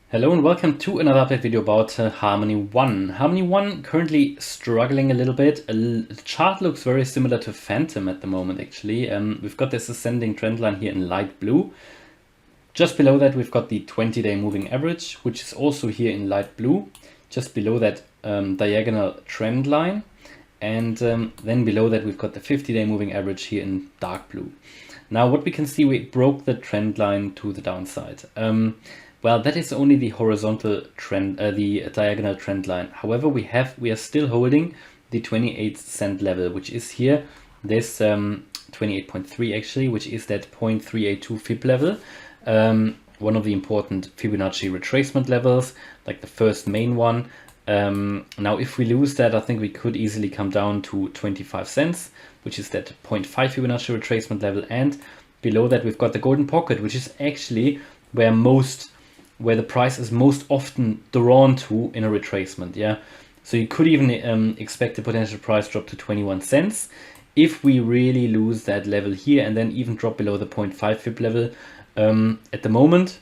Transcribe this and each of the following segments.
Hello and welcome to another update video about Harmony One. Harmony One currently struggling a little bit. The chart looks very similar to Phantom at the moment actually. We've got this ascending trend line here in light blue. Just below that we've got the 20-day moving average, which is also here in light blue. Just below that diagonal trend line. And then below that we've got the 50-day moving average here in dark blue. Now what we can see, we broke the trend line to the downside. Well, that is only the horizontal trend, the diagonal trend line. However, we are still holding the 28-cent level, which is here, this 28.3 actually, which is that 0.382 Fib level. One of the important Fibonacci retracement levels, like the first main one. Now, if we lose that, I think we could easily come down to 25 cents, which is that 0.5 Fibonacci retracement level. And below that, we've got the golden pocket, which is actually where the price is most often drawn to in a retracement. Yeah, so you could even expect a potential price drop to 21 cents if we really lose that level here and then even drop below the 0.5 Fib level. At the moment,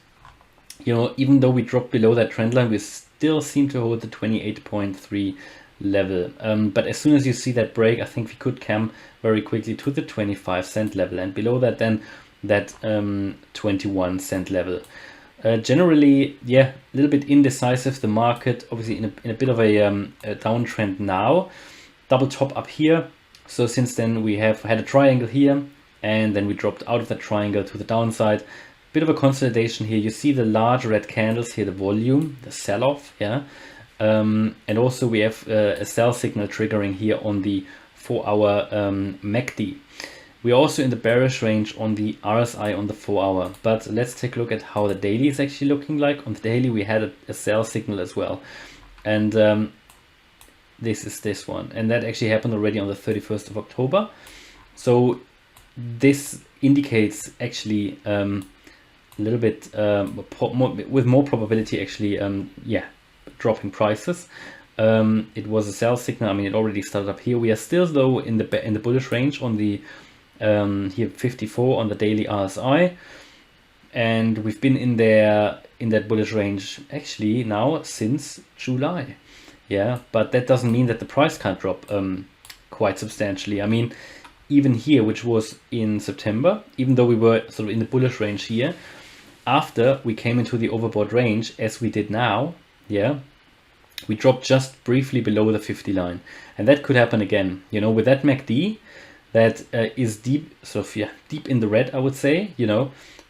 even though we drop below that trend line, we still seem to hold the 28.3 level. But as soon as you see that break, I think we could come very quickly to the 25-cent level, and below that then that 21-cent level. Generally, yeah, a little bit indecisive. The market obviously in a bit of a downtrend now. Double top up here. So since then we have had a triangle here, and then we dropped out of that triangle to the downside. Bit of a consolidation here. You see the large red candles here, the volume, the sell-off, yeah. And also we have a sell signal triggering here on the 4-hour MACD. We're also in the bearish range on the RSI on the 4-hour, but let's take a look at how the daily is actually looking like. On the daily, we had a sell signal as well. And this is this one. And that actually happened already on the 31st of October. So this indicates actually a little bit with more probability actually, yeah, dropping prices. It was a sell signal. I mean, it already started up here. We are still though in the bullish range on the here 54 on the daily RSI, and we've been in that bullish range actually now since July. Yeah, but that doesn't mean that the price can't drop quite substantially. I mean, even here, which was in September, even though we were sort of in the bullish range here, after we came into the overbought range as we did now, yeah, we dropped just briefly below the 50 line, and that could happen again, with that MACD that is deep, sort of, yeah, deep in the red, I would say,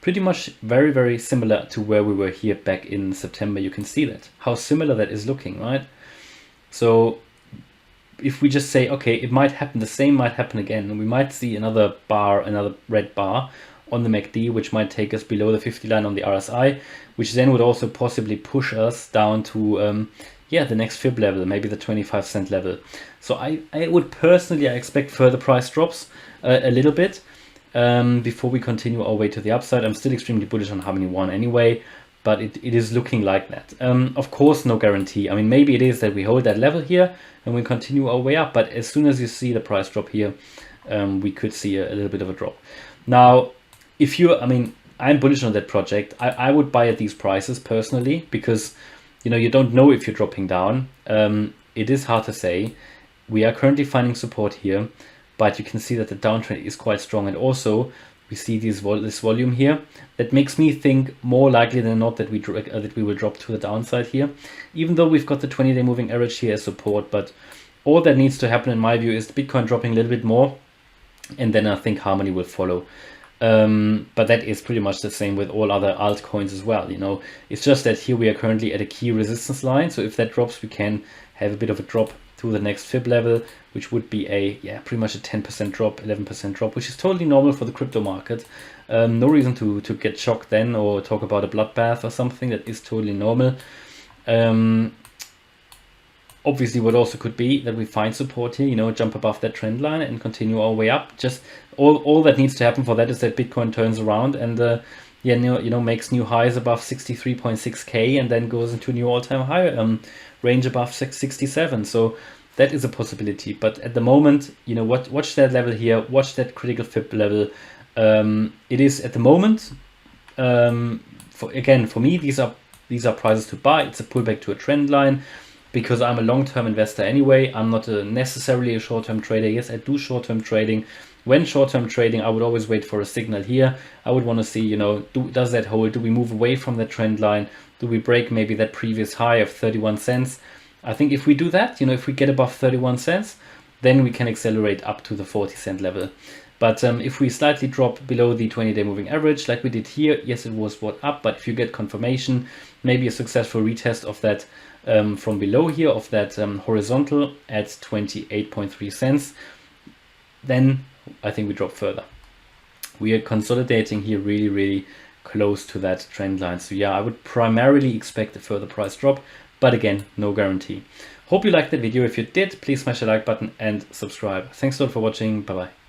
pretty much very, very similar to where we were here back in September. You can see that, how similar that is looking, right? So if we just say, okay, it might happen, the same might happen again, and we might see another red bar on the MACD, which might take us below the 50 line on the RSI, which then would also possibly push us down to yeah, the next Fib level, maybe the 25-cent level. So I would personally, I expect further price drops a little bit before we continue our way to the upside. I'm still extremely bullish on Harmony One anyway, but it is looking like that. Of course, no guarantee. I mean, maybe it is that we hold that level here and we continue our way up, but as soon as you see the price drop here, we could see a little bit of a drop. Now, I mean, I'm bullish on that project. I would buy at these prices personally, because you don't know if you're dropping down. It is hard to say. We are currently finding support here, but you can see that the downtrend is quite strong. And also we see this volume here. That makes me think more likely than not that we will drop to the downside here, even though we've got the 20-day moving average here as support. But all that needs to happen in my view is the Bitcoin dropping a little bit more, and then I think Harmony will follow. But that is pretty much the same with all other altcoins as well. It's just that here we are currently at a key resistance line. So if that drops, we can have a bit of a drop to the next Fib level, which would be pretty much a 10% drop, 11% drop, which is totally normal for the crypto market. No reason to get shocked then or talk about a bloodbath or something. That is totally normal. Obviously, what also could be that we find support here, jump above that trend line and continue our way up. Just all that needs to happen for that is that Bitcoin turns around and makes new highs above 63.6K and then goes into a new all-time high range above 67. So that is a possibility. But at the moment, watch that level here, watch that critical Fib level. It is at the moment, for me, these are these are prices to buy. It's a pullback to a trend line. Because I'm a long-term investor anyway, I'm not necessarily a short-term trader. Yes, I do short-term trading. When short-term trading, I would always wait for a signal here. I would want to see, you know, does that hold? Do we move away from the trend line? Do we break maybe that previous high of 31 cents? I think if we do that, you know, if we get above 31 cents, then we can accelerate up to the 40 cent level. But if we slightly drop below the 20-day moving average, like we did here, yes, it was what up, but if you get confirmation, maybe a successful retest of that from below here, of that horizontal at 28.3 cents, then I think we drop further. We are consolidating here really, really close to that trend line. So yeah, I would primarily expect a further price drop, but again, no guarantee. Hope you liked the video. If you did, please smash the like button and subscribe. Thanks a lot for watching. Bye bye.